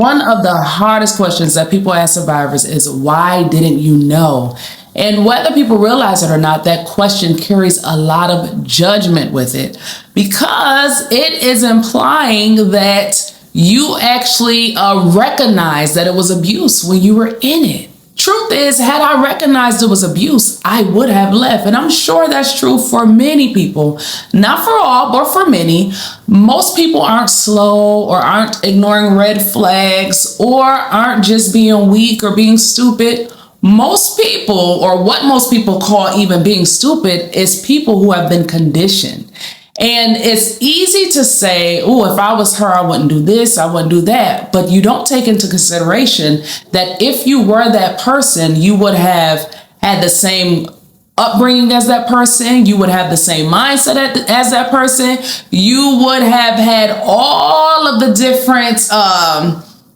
One of the hardest questions that people ask survivors is, why didn't you know? And whether people realize it or not, that question carries a lot of judgment with it, because it is implying that you actually recognize that it was abuse when you were in it. Truth is, had I recognized it was abuse, I would have left. And I'm sure that's true for many people. Not for all, but for many. Most people aren't slow or aren't ignoring red flags or aren't just being weak or being stupid. Most people, or what most people call even being stupid, is people who have been conditioned. And it's easy to say, oh, if I was her, I wouldn't do this, I wouldn't do that. But you don't take into consideration that if you were that person, you would have had the same upbringing as that person. You would have the same mindset as that person. You would have had all of the different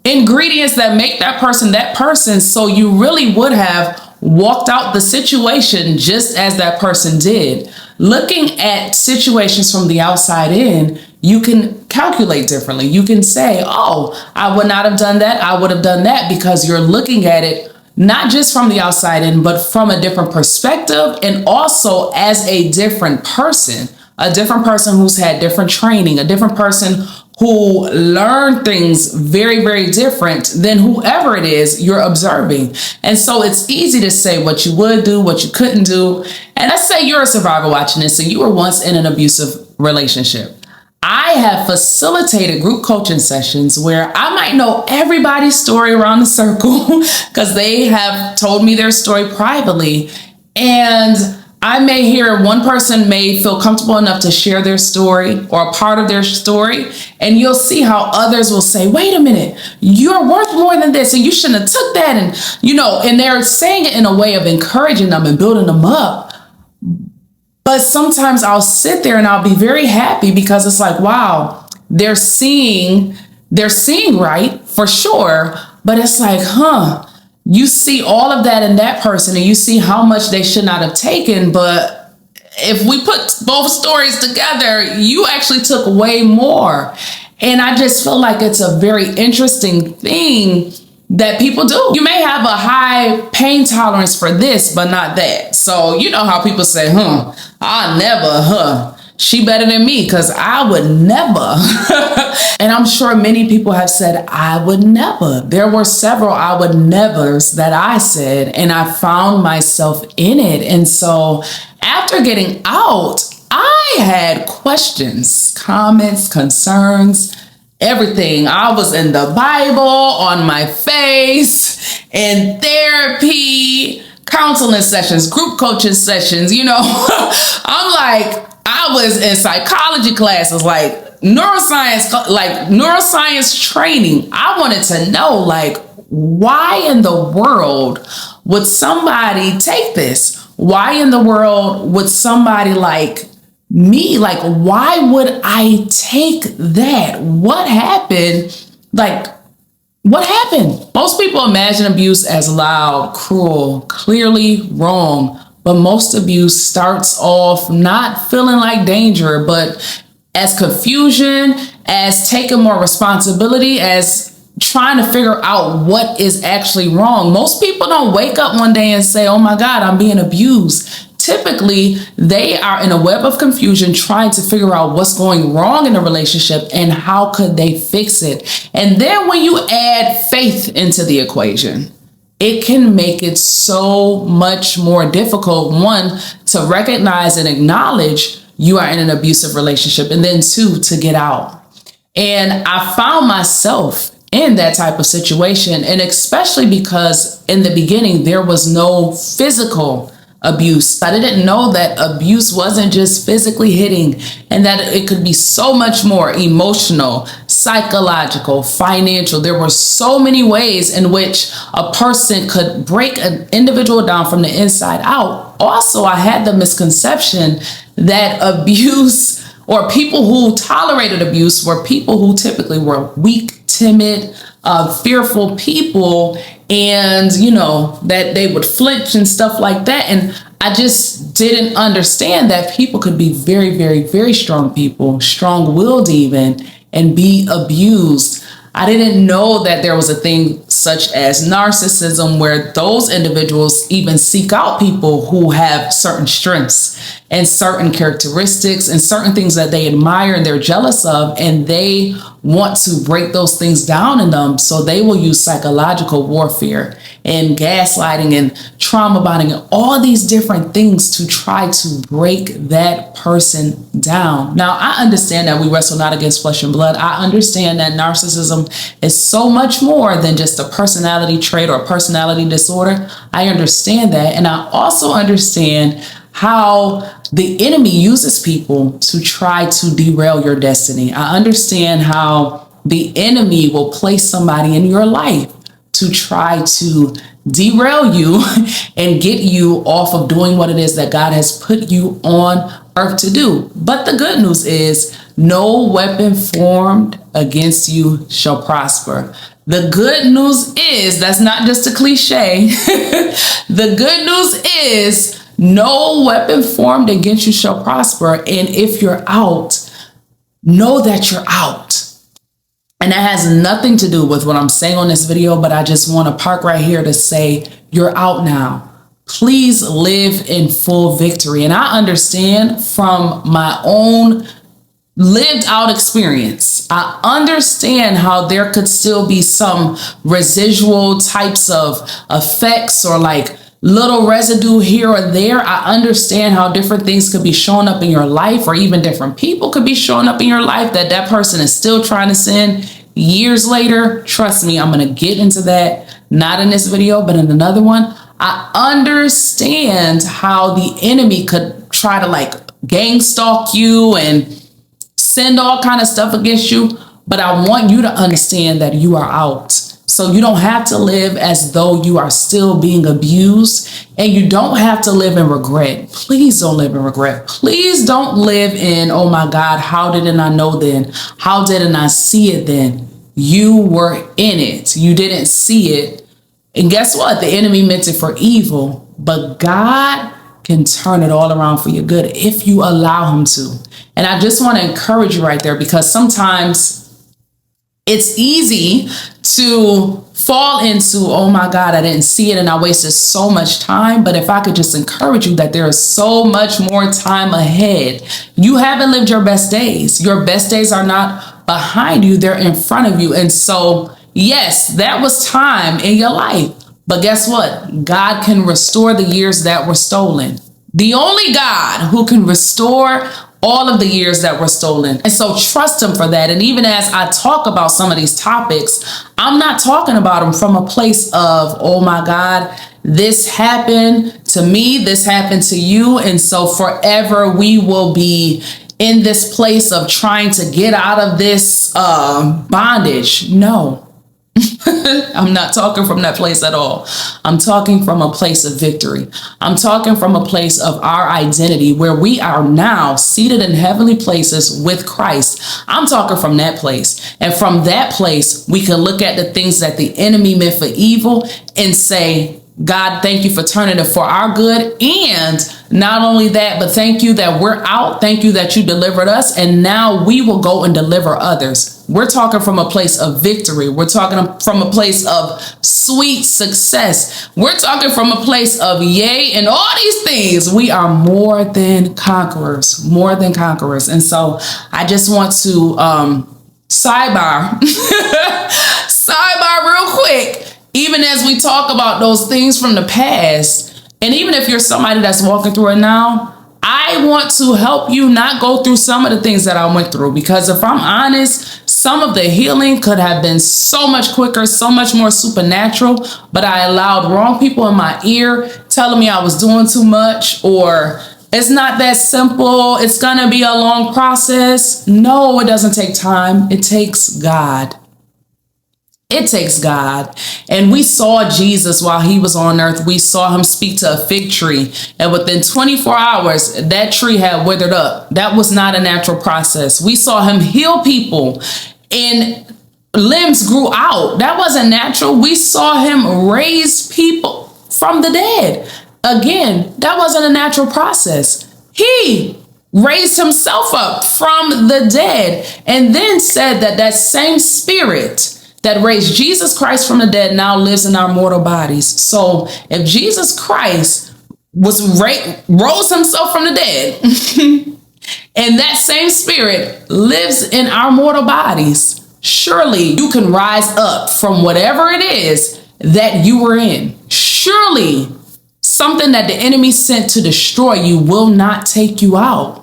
ingredients that make that person. So you really would have walked out the situation just as that person did. Looking at situations from the outside in, you can calculate differently. You can say, oh, I would not have done that, I would have done that, because you're looking at it not just from the outside in, but from a different perspective, and also as a different person who's had different training, a different person who learned things very, very different than whoever it is you're observing. And so it's easy to say what you would do, what you couldn't do. And let's say you're a survivor watching this and you were once in an abusive relationship. I have facilitated group coaching sessions where I might know everybody's story around the circle because they have told me their story privately. And I may hear one person may feel comfortable enough to share their story or a part of their story, and you'll see how others will say, wait a minute, you're worth more than this, and you shouldn't have took that. And they're saying it in a way of encouraging them and building them up. But sometimes I'll sit there and I'll be very happy because it's like, wow, they're seeing right for sure. But it's like, you see all of that in that person and you see how much they should not have taken. But if we put both stories together, you actually took way more. And I just feel like it's a very interesting thing that people do. You may have a high pain tolerance for this, but not that. So you know how people say, I never, she better than me, because I would never. And I'm sure many people have said, I would never. There were several I would nevers that I said, and I found myself in it. And so after getting out, I had questions, comments, concerns, everything. I was in the Bible, on my face, in therapy, counseling sessions, group coaching sessions, I'm like, I was in psychology classes, like neuroscience training. I wanted to know, like, why in the world would somebody take this? Why in the world would somebody like me, like, why would I take that? What happened? What happened? Most people imagine abuse as loud, cruel, clearly wrong. But most abuse starts off not feeling like danger, but as confusion, as taking more responsibility, as trying to figure out what is actually wrong. Most people don't wake up one day and say, oh my God, I'm being abused. Typically, they are in a web of confusion trying to figure out what's going wrong in the relationship and how could they fix it. And then when you add faith into the equation, it can make it so much more difficult, one, to recognize and acknowledge you are in an abusive relationship, and then two, to get out. And I found myself in that type of situation, and especially because in the beginning, there was no physical abuse. I didn't know that abuse wasn't just physically hitting, and that it could be so much more emotional, psychological, financial. There were so many ways in which a person could break an individual down from the inside out. Also, I had the misconception that abuse, or people who tolerated abuse, were people who typically were weak, timid, fearful people, and that they would flinch and stuff like that. And I just didn't understand that people could be very, very, very strong people, strong-willed even, and be abused. I didn't know that there was a thing such as narcissism, where those individuals even seek out people who have certain strengths and certain characteristics and certain things that they admire and they're jealous of, and they want to break those things down in them. So they will use psychological warfare and gaslighting and trauma bonding and all these different things to try to break that person down. Now, I understand that we wrestle not against flesh and blood. I understand that narcissism is so much more than just a personality trait or a personality disorder. I understand that. And I also understand how the enemy uses people to try to derail your destiny. I understand how the enemy will place somebody in your life to try to derail you and get you off of doing what it is that God has put you on earth to do. But the good news is no weapon formed against you shall prosper. The good news is, that's not just a cliche. The good news is no weapon formed against you shall prosper. And if you're out, know that you're out. And that has nothing to do with what I'm saying on this video, but I just want to park right here to say you're out now. Please live in full victory. And I understand from my own lived out experience, I understand how there could still be some residual types of effects or like little residue here or there. I understand how different things could be showing up in your life, or even different people could be showing up in your life that person is still trying to sin years later. Trust me, I'm going to get into that, not in this video, but in another one. I understand how the enemy could try to like gang stalk you and send all kind of stuff against you. But I want you to understand that you are out. So you don't have to live as though you are still being abused, and you don't have to live in regret. Please don't live in regret. Please don't live in, oh my God, how didn't I know then? How didn't I see it then? You were in it. You didn't see it. And guess what? The enemy meant it for evil, but God can turn it all around for your good if you allow him to. And I just want to encourage you right there, because sometimes it's easy to fall into, oh my God, I didn't see it and I wasted so much time. But if I could just encourage you that there is so much more time ahead. You haven't lived your best days. Your best days are not behind you. They're in front of you. And so, yes, that was time in your life. But guess what? God can restore the years that were stolen. The only God who can restore all of the years that were stolen. And so trust him for that. And even as I talk about some of these topics, I'm not talking about them from a place of, oh my God, this happened to me, this happened to you, and so forever we will be in this place of trying to get out of this bondage. No. I'm not talking from that place at all. I'm talking from a place of victory. I'm talking from a place of our identity, where we are now seated in heavenly places with Christ. I'm talking from that place. And from that place, we can look at the things that the enemy meant for evil and say, God, thank you for turning it for our good. And not only that, but thank you that we're out. Thank you that you delivered us. And now we will go and deliver others. We're talking from a place of victory. We're talking from a place of sweet success. We're talking from a place of yay and all these things. We are more than conquerors, more than conquerors. And so I just want to sidebar real quick. Even as we talk about those things from the past, and even if you're somebody that's walking through it now, I want to help you not go through some of the things that I went through. Because if I'm honest, some of the healing could have been so much quicker, so much more supernatural, but I allowed wrong people in my ear telling me I was doing too much, or it's not that simple, it's gonna be a long process. No, it doesn't take time. It takes God. It takes God. And we saw Jesus while he was on earth. We saw him speak to a fig tree, and within 24 hours, that tree had withered up. That was not a natural process. We saw him heal people and limbs grew out. That wasn't natural. We saw him raise people from the dead. Again, that wasn't a natural process. He raised himself up from the dead and then said that that same spirit that raised Jesus Christ from the dead now lives in our mortal bodies. So if Jesus Christ rose himself from the dead, and that same spirit lives in our mortal bodies, surely you can rise up from whatever it is that you were in. Surely something that the enemy sent to destroy you will not take you out.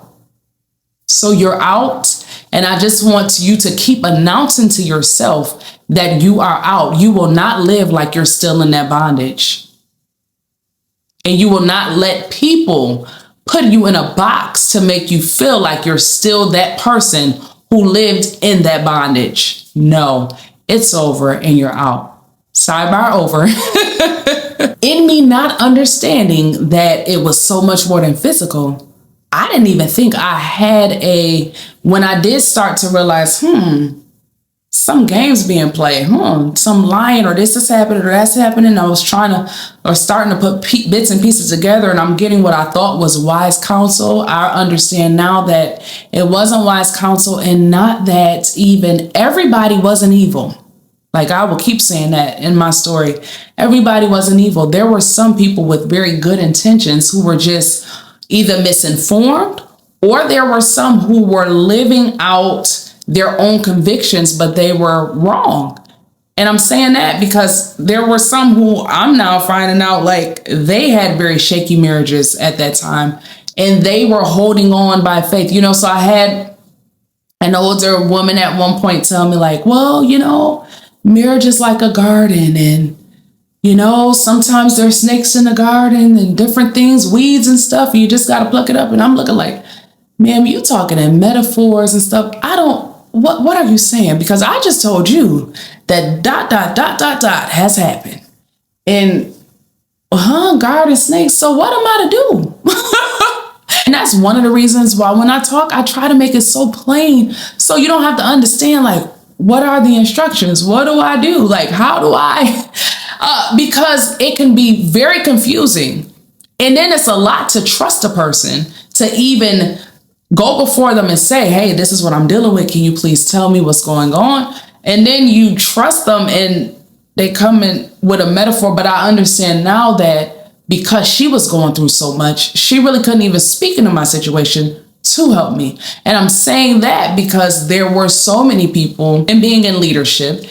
So you're out. And I just want you to keep announcing to yourself that you are out. You will not live like you're still in that bondage. And you will not let people put you in a box to make you feel like you're still that person who lived in that bondage. No, it's over and you're out. Sidebar over. In me not understanding that it was so much more than physical, I didn't even think I had when I did start to realize, some games being played, some lying, or this is happening, or that's happening. I was starting to put bits and pieces together, and I'm getting what I thought was wise counsel. I understand now that it wasn't wise counsel, and not that even everybody wasn't evil. Like, I will keep saying that in my story. Everybody wasn't evil. There were some people with very good intentions who were just either misinformed, or there were some who were living out their own convictions, but they were wrong. And I'm saying that because there were some who I'm now finding out like they had very shaky marriages at that time, and they were holding on by faith. So I had an older woman at one point tell me like, well, marriage is like a garden, and sometimes there's snakes in the garden and different things, weeds and stuff. You just got to pluck it up. And I'm looking like, ma'am, you talking in metaphors and stuff. What are you saying? Because I just told you that ... has happened. And garden snakes. So what am I to do? And that's one of the reasons why when I talk, I try to make it so plain so you don't have to understand, like, what are the instructions? What do I do? Like, how do I? Because it can be very confusing. And then it's a lot to trust a person to even go before them and say, hey, this is what I'm dealing with. Can you please tell me what's going on? And then you trust them and they come in with a metaphor. But I understand now that because she was going through so much, she really couldn't even speak into my situation to help me. And I'm saying that because there were so many people, and being in leadership,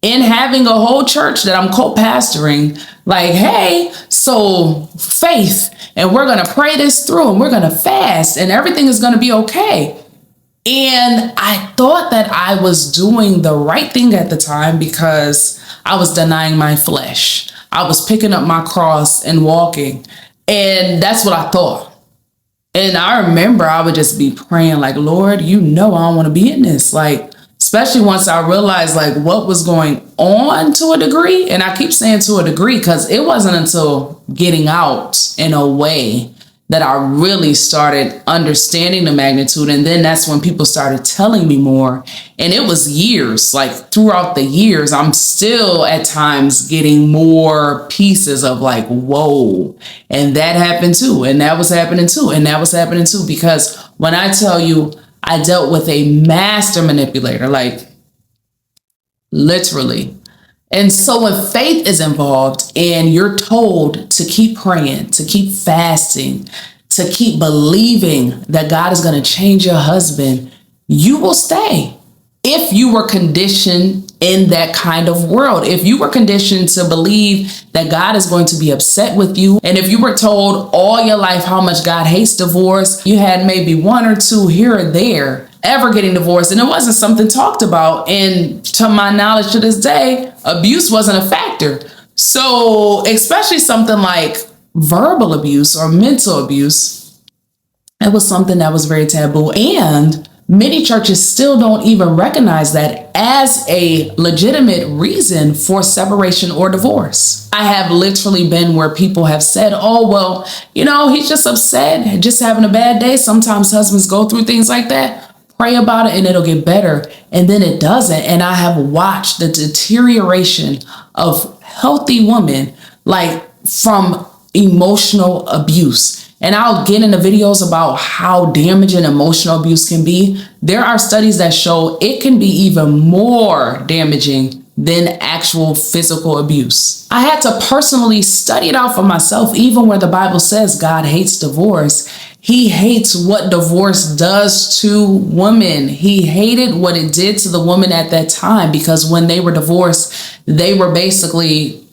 in having a whole church that I'm co-pastoring, like, hey, so faith, and we're going to pray this through, and we're going to fast, and everything is going to be okay. And I thought that I was doing the right thing at the time because I was denying my flesh. I was picking up my cross and walking. And that's what I thought. And I remember I would just be praying like, Lord, I don't want to be in this. Like, especially once I realized like what was going on to a degree. And I keep saying to a degree because it wasn't until getting out in a way that I really started understanding the magnitude. And then that's when people started telling me more. And it was years, like throughout the years, I'm still at times getting more pieces of like, whoa, and that happened too. And that was happening too. And that was happening too. Because when I tell you, I dealt with a master manipulator, like literally. And so when faith is involved and you're told to keep praying, to keep fasting, to keep believing that God is going to change your husband, you will stay. If you were conditioned in that kind of world, if you were conditioned to believe that God is going to be upset with you, and if you were told all your life how much God hates divorce, you had maybe one or two here or there ever getting divorced, and it wasn't something talked about. And to my knowledge to this day, abuse wasn't a factor. So especially something like verbal abuse or mental abuse, it was something that was very taboo. And many churches still don't even recognize that as a legitimate reason for separation or divorce. I have literally been where people have said, oh, well, he's just upset, just having a bad day. Sometimes husbands go through things like that. Pray about it and it'll get better. And then it doesn't. And I have watched the deterioration of healthy women, like from emotional abuse. And I'll get into videos about how damaging emotional abuse can be. There are studies that show it can be even more damaging than actual physical abuse. I had to personally study it out for myself, even where the Bible says God hates divorce. He hates what divorce does to women. He hated what it did to the woman at that time, because when they were divorced, they were basically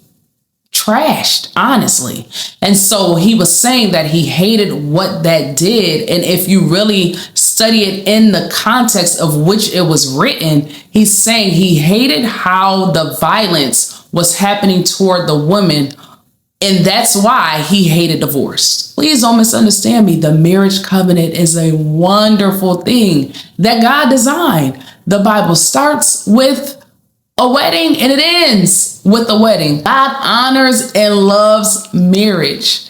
trashed, honestly. And so he was saying that he hated what that did. And if you really study it in the context of which it was written, he's saying he hated how the violence was happening toward the woman. And that's why he hated divorce. Please don't misunderstand me. The marriage covenant is a wonderful thing that God designed. The Bible starts with a wedding and it ends with a wedding. God honors and loves marriage.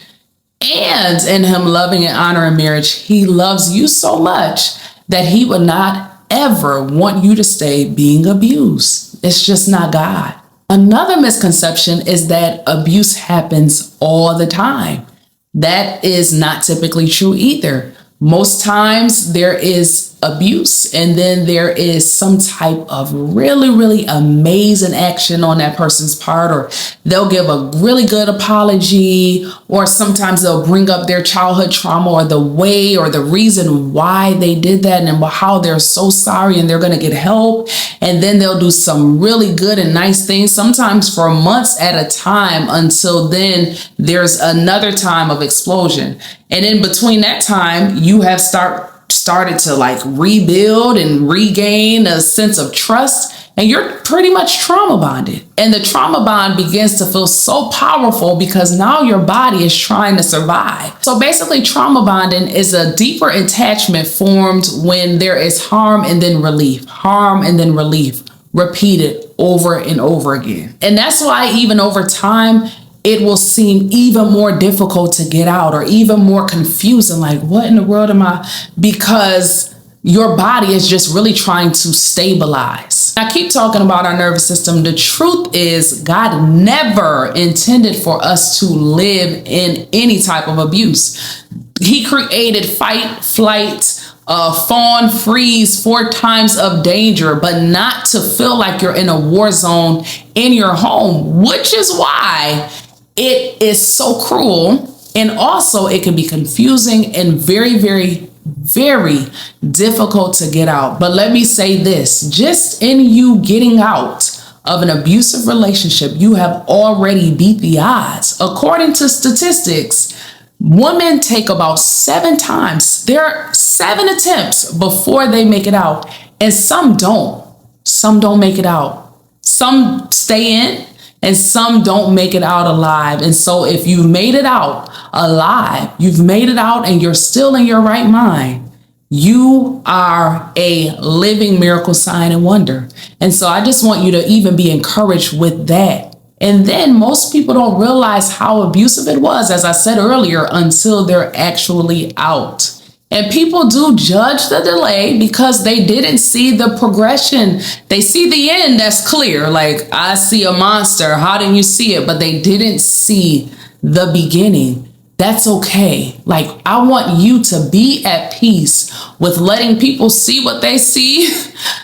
And in him loving and honoring marriage, he loves you so much that he would not ever want you to stay being abused. It's just not God. Another misconception is that abuse happens all the time. That is not typically true either. Most times there is abuse and then there is some type of really, really amazing action on that person's part, or they'll give a really good apology, or sometimes they'll bring up their childhood trauma or the way or the reason why they did that and how they're so sorry and they're going to get help. And then they'll do some really good and nice things, sometimes for months at a time, until then there's another time of explosion. And in between that time, you have started to like rebuild and regain a sense of trust, and you're pretty much trauma bonded. And the trauma bond begins to feel so powerful because now your body is trying to survive. So basically, trauma bonding is a deeper attachment formed when there is harm and then relief, harm and then relief, repeated over and over again. And that's why even over time, it will seem even more difficult to get out, or even more confusing. Like, what in the world am I? Because your body is just really trying to stabilize. I keep talking about our nervous system. The truth is, God never intended for us to live in any type of abuse. He created fight, flight, fawn, freeze, 4 times of danger, but not to feel like you're in a war zone in your home, which is why it is so cruel. And also it can be confusing and very, very, very difficult to get out. But let me say this, just in you getting out of an abusive relationship, you have already beat the odds. According to statistics, women take about 7 times. There are 7 attempts before they make it out. And some don't. Some don't make it out. Some stay in, and some don't make it out alive. And so if you made it out alive, you've made it out and you're still in your right mind, you are a living miracle, sign, and wonder. And so I just want you to even be encouraged with that. And then most people don't realize how abusive it was, as I said earlier, until they're actually out. And people do judge the delay because they didn't see the progression. They see the end, that's clear. Like, I see a monster. How didn't you see it? But they didn't see the beginning. That's okay. Like, I want you to be at peace with letting people see what they see,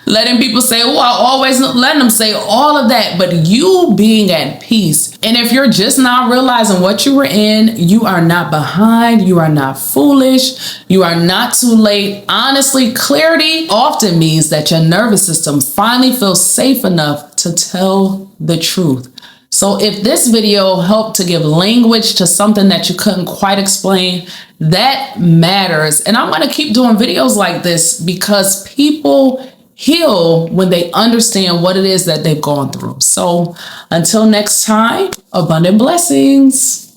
letting people say, oh, I always letting them say all of that, but you being at peace. And if you're just not realizing what you were in, you are not behind, you are not foolish, you are not too late. Honestly, clarity often means that your nervous system finally feels safe enough to tell the truth. So if this video helped to give language to something that you couldn't quite explain, that matters. And I'm going to keep doing videos like this because people heal when they understand what it is that they've gone through. So until next time, abundant blessings.